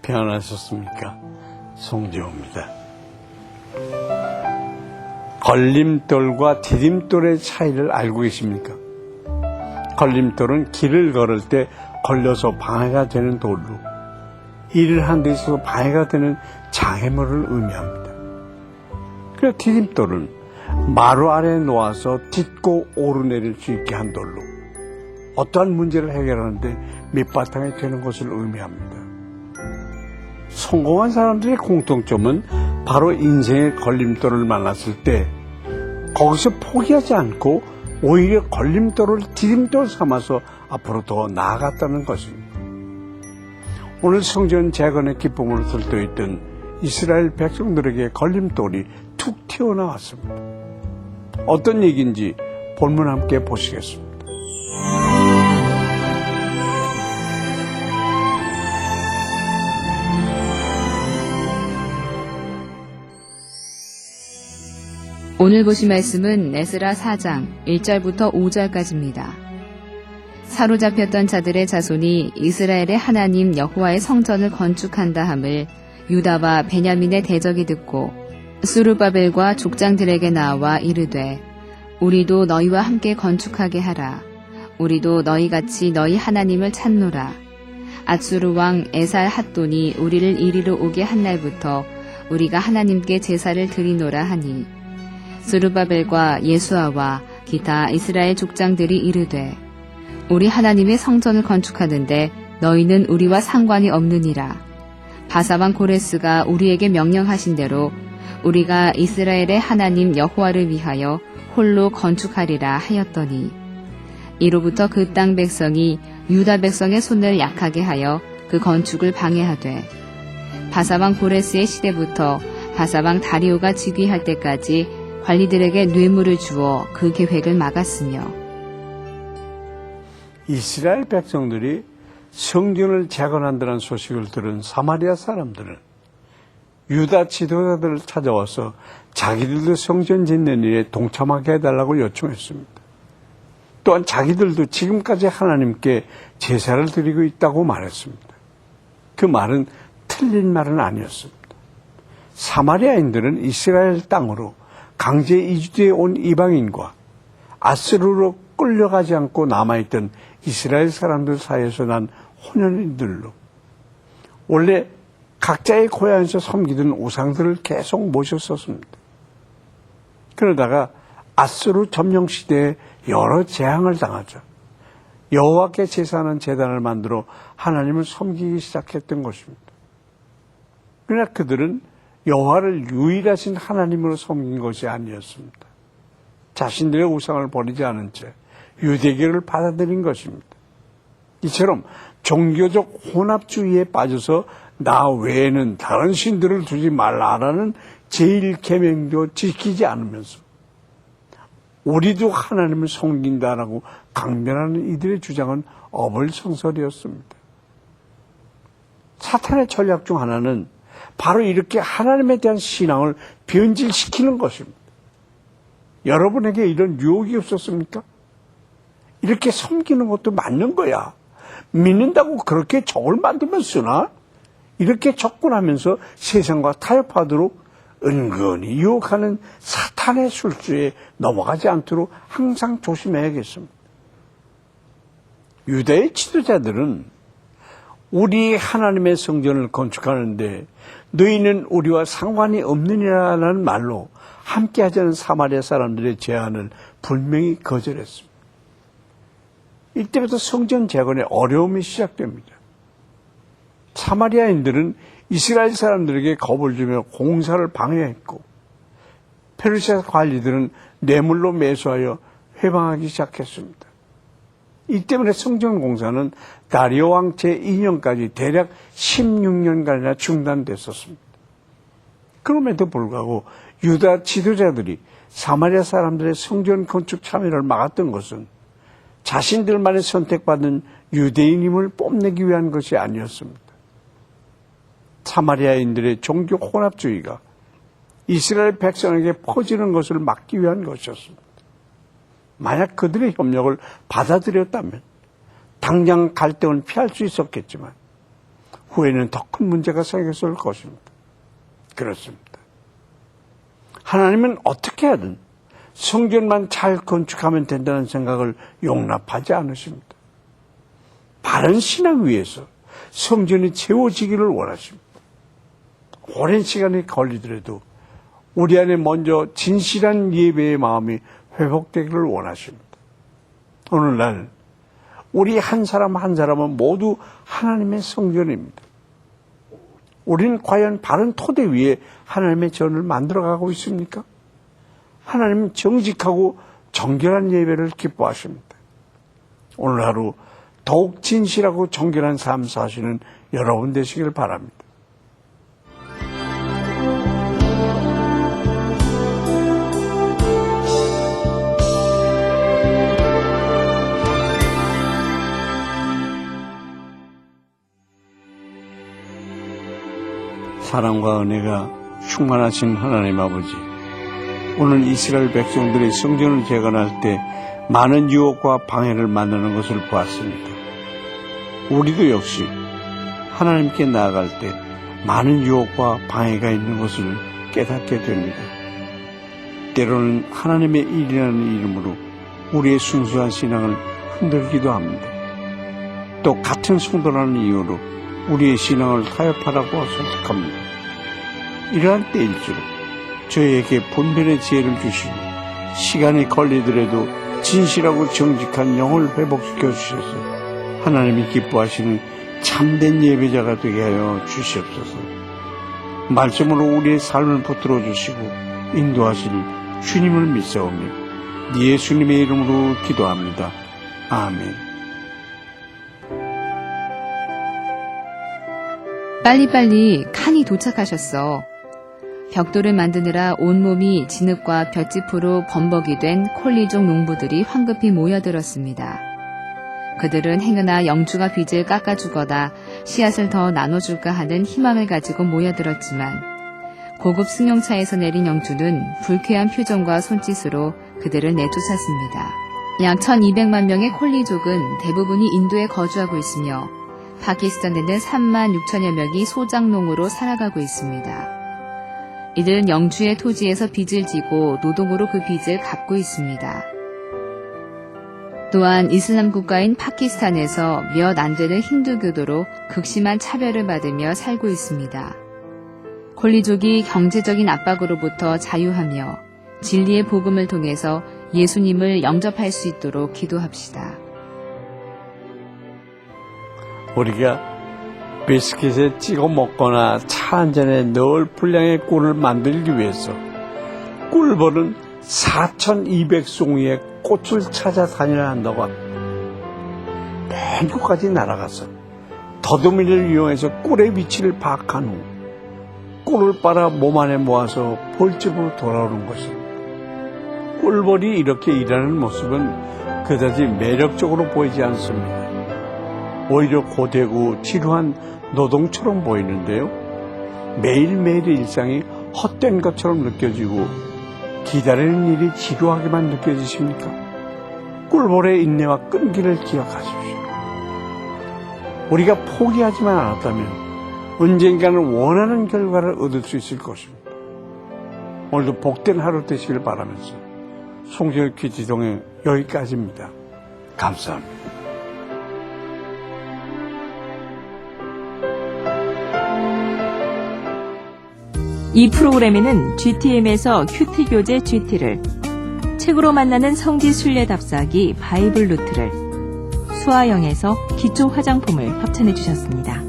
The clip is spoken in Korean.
평안하셨습니까? 송재호입니다. 걸림돌과 디딤돌의 차이를 알고 계십니까? 걸림돌은 길을 걸을 때 걸려서 방해가 되는 돌로, 일을 하는 데 있어서 방해가 되는 장애물을 의미합니다. 그리고 디딤돌은 마루 아래에 놓아서 딛고 오르내릴 수 있게 한 돌로, 어떠한 문제를 해결하는데 밑바탕이 되는 것을 의미합니다. 성공한 사람들의 공통점은 바로 인생의 걸림돌을 만났을 때 거기서 포기하지 않고 오히려 걸림돌을 디딤돌 삼아서 앞으로 더 나아갔다는 것입니다. 오늘 성전 재건의 기쁨으로 들떠있던 이스라엘 백성들에게 걸림돌이 툭 튀어나왔습니다. 어떤 얘기인지 본문 함께 보시겠습니다. 오늘 보실 말씀은 에스라 4장 1절부터 5절까지입니다. 사로잡혔던 자들의 자손이 이스라엘의 하나님 여호와의 성전을 건축한다 함을 유다와 베냐민의 대적이 듣고 스룹바벨과 족장들에게 나와 이르되 우리도 너희와 함께 건축하게 하라. 우리도 너희같이 너희 하나님을 찾노라. 앗수르 왕 에살 핫돈이 우리를 이리로 오게 한 날부터 우리가 하나님께 제사를 드리노라 하니 스룹바벨과 예수아와 기타 이스라엘 족장들이 이르되 우리 하나님의 성전을 건축하는데 너희는 우리와 상관이 없느니라. 바사왕 고레스가 우리에게 명령하신 대로 우리가 이스라엘의 하나님 여호와를 위하여 홀로 건축하리라 하였더니 이로부터 그 땅 백성이 유다 백성의 손을 약하게 하여 그 건축을 방해하되 바사왕 고레스의 시대부터 바사왕 다리오가 즉위할 때까지 관리들에게 뇌물을 주어 그 계획을 막았으며 이스라엘 백성들이 성전을 재건한다는 소식을 들은 사마리아 사람들은 유다 지도자들을 찾아와서 자기들도 성전 짓는 일에 동참하게 해달라고 요청했습니다. 또한 자기들도 지금까지 하나님께 제사를 드리고 있다고 말했습니다. 그 말은 틀린 말은 아니었습니다. 사마리아인들은 이스라엘 땅으로 강제 이주되어 온 이방인과 아스루로 끌려가지 않고 남아있던 이스라엘 사람들 사이에서 난 혼혈인들로 원래 각자의 고향에서 섬기던 우상들을 계속 모셨었습니다. 그러다가 아스루 점령 시대에 여러 재앙을 당하죠. 여호와께 제사하는 제단을 만들어 하나님을 섬기기 시작했던 것입니다. 그러나 그들은 여호와를 유일하신 하나님으로 섬긴 것이 아니었습니다. 자신들의 우상을 버리지 않은 채 유대교를 받아들인 것입니다. 이처럼 종교적 혼합주의에 빠져서 나 외에는 다른 신들을 두지 말라라는 제1계명도 지키지 않으면서 우리도 하나님을 섬긴다라고 강변하는 이들의 주장은 어불성설이었습니다. 사탄의 전략 중 하나는 바로 이렇게 하나님에 대한 신앙을 변질시키는 것입니다. 여러분에게 이런 유혹이 없었습니까? 이렇게 섬기는 것도 맞는 거야. 믿는다고 그렇게 적을 만들면 쓰나? 이렇게 접근하면서 세상과 타협하도록 은근히 유혹하는 사탄의 술수에 넘어가지 않도록 항상 조심해야겠습니다. 유다의 지도자들은 우리 하나님의 성전을 건축하는데 너희는 우리와 상관이 없느니라는 말로 함께하자는 사마리아 사람들의 제안을 분명히 거절했습니다. 이때부터 성전 재건의 어려움이 시작됩니다. 사마리아인들은 이스라엘 사람들에게 겁을 주며 공사를 방해했고 페르시아 관리들은 뇌물로 매수하여 회방하기 시작했습니다. 이 때문에 성전 공사는 다리오 왕 제2년까지 대략 16년간이나 중단됐었습니다. 그럼에도 불구하고 유다 지도자들이 사마리아 사람들의 성전 건축 참여를 막았던 것은 자신들만의 선택받은 유대인임을 뽐내기 위한 것이 아니었습니다. 사마리아인들의 종교 혼합주의가 이스라엘 백성에게 퍼지는 것을 막기 위한 것이었습니다. 만약 그들의 협력을 받아들였다면 당장 갈등은 피할 수 있었겠지만 후에는 더 큰 문제가 생겼을 것입니다. 그렇습니다. 하나님은 어떻게 하든 성전만 잘 건축하면 된다는 생각을 용납하지 않으십니다. 바른 신앙 위에서 성전이 채워지기를 원하십니다. 오랜 시간이 걸리더라도 우리 안에 먼저 진실한 예배의 마음이 회복되기를 원하십니다. 오늘날 우리 한 사람 한 사람은 모두 하나님의 성전입니다. 우리는 과연 바른 토대 위에 하나님의 전을 만들어가고 있습니까? 하나님은 정직하고 정결한 예배를 기뻐하십니다. 오늘 하루 더욱 진실하고 정결한 삶 사시는 여러분 되시길 바랍니다. 사랑과 은혜가 충만하신 하나님 아버지, 오늘 이스라엘 백성들이 성전을 재건할 때 많은 유혹과 방해를 만나는 것을 보았습니다. 우리도 역시 하나님께 나아갈 때 많은 유혹과 방해가 있는 것을 깨닫게 됩니다. 때로는 하나님의 일이라는 이름으로 우리의 순수한 신앙을 흔들기도 합니다. 또 같은 성도라는 이유로 우리의 신앙을 타협하라고 선택합니다. 이러한 때일수록 저희에게 분별의 지혜를 주시고 시간이 걸리더라도 진실하고 정직한 영을 회복시켜 주셔서 하나님이 기뻐하시는 참된 예배자가 되게 하여 주시옵소서. 말씀으로 우리의 삶을 붙들어 주시고 인도하실 주님을 믿사오며 예수님의 이름으로 기도합니다. 아멘. 빨리빨리 칸이 도착하셨어. 벽돌을 만드느라 온몸이 진흙과 볏짚으로 범벅이 된 콜리족 농부들이 황급히 모여들었습니다. 그들은 행여나 영주가 빚을 깎아주거나 씨앗을 더 나눠줄까 하는 희망을 가지고 모여들었지만 고급 승용차에서 내린 영주는 불쾌한 표정과 손짓으로 그들을 내쫓았습니다. 약 1200만 명의 콜리족은 대부분이 인도에 거주하고 있으며 파키스탄에는 3만 6천여 명이 소작농으로 살아가고 있습니다. 이들은 영주의 토지에서 빚을 지고 노동으로 그 빚을 갚고 있습니다. 또한 이슬람 국가인 파키스탄에서 몇 안 되는 힌두교도로 극심한 차별을 받으며 살고 있습니다. 콜리족이 경제적인 압박으로부터 자유하며 진리의 복음을 통해서 예수님을 영접할 수 있도록 기도합시다. 우리가 비스킷에 찍어 먹거나 차 한 잔에 넣을 분량의 꿀을 만들기 위해서 꿀벌은 4,200송이의 꽃을 찾아 다녀야 한다고 합니다. 먼 곳까지 날아가서 더듬이를 이용해서 꿀의 위치를 파악한 후 꿀을 빨아 몸 안에 모아서 벌집으로 돌아오는 것입니다. 꿀벌이 이렇게 일하는 모습은 그다지 매력적으로 보이지 않습니다. 오히려 고되고 지루한 노동처럼 보이는데요. 매일매일의 일상이 헛된 것처럼 느껴지고 기다리는 일이 지루하게만 느껴지십니까? 꿀벌의 인내와 끈기를 기억하십시오. 우리가 포기하지만 않았다면 언젠가는 원하는 결과를 얻을 수 있을 것입니다. 오늘도 복된 하루 되시길 바라면서 송정의 퀴즈동행 여기까지입니다. 감사합니다. 이 프로그램에는 GTM에서 큐티 교재 GT를, 책으로 만나는 성지 순례 답사기 바이블 루트를, 수아영에서 기초 화장품을 협찬해 주셨습니다.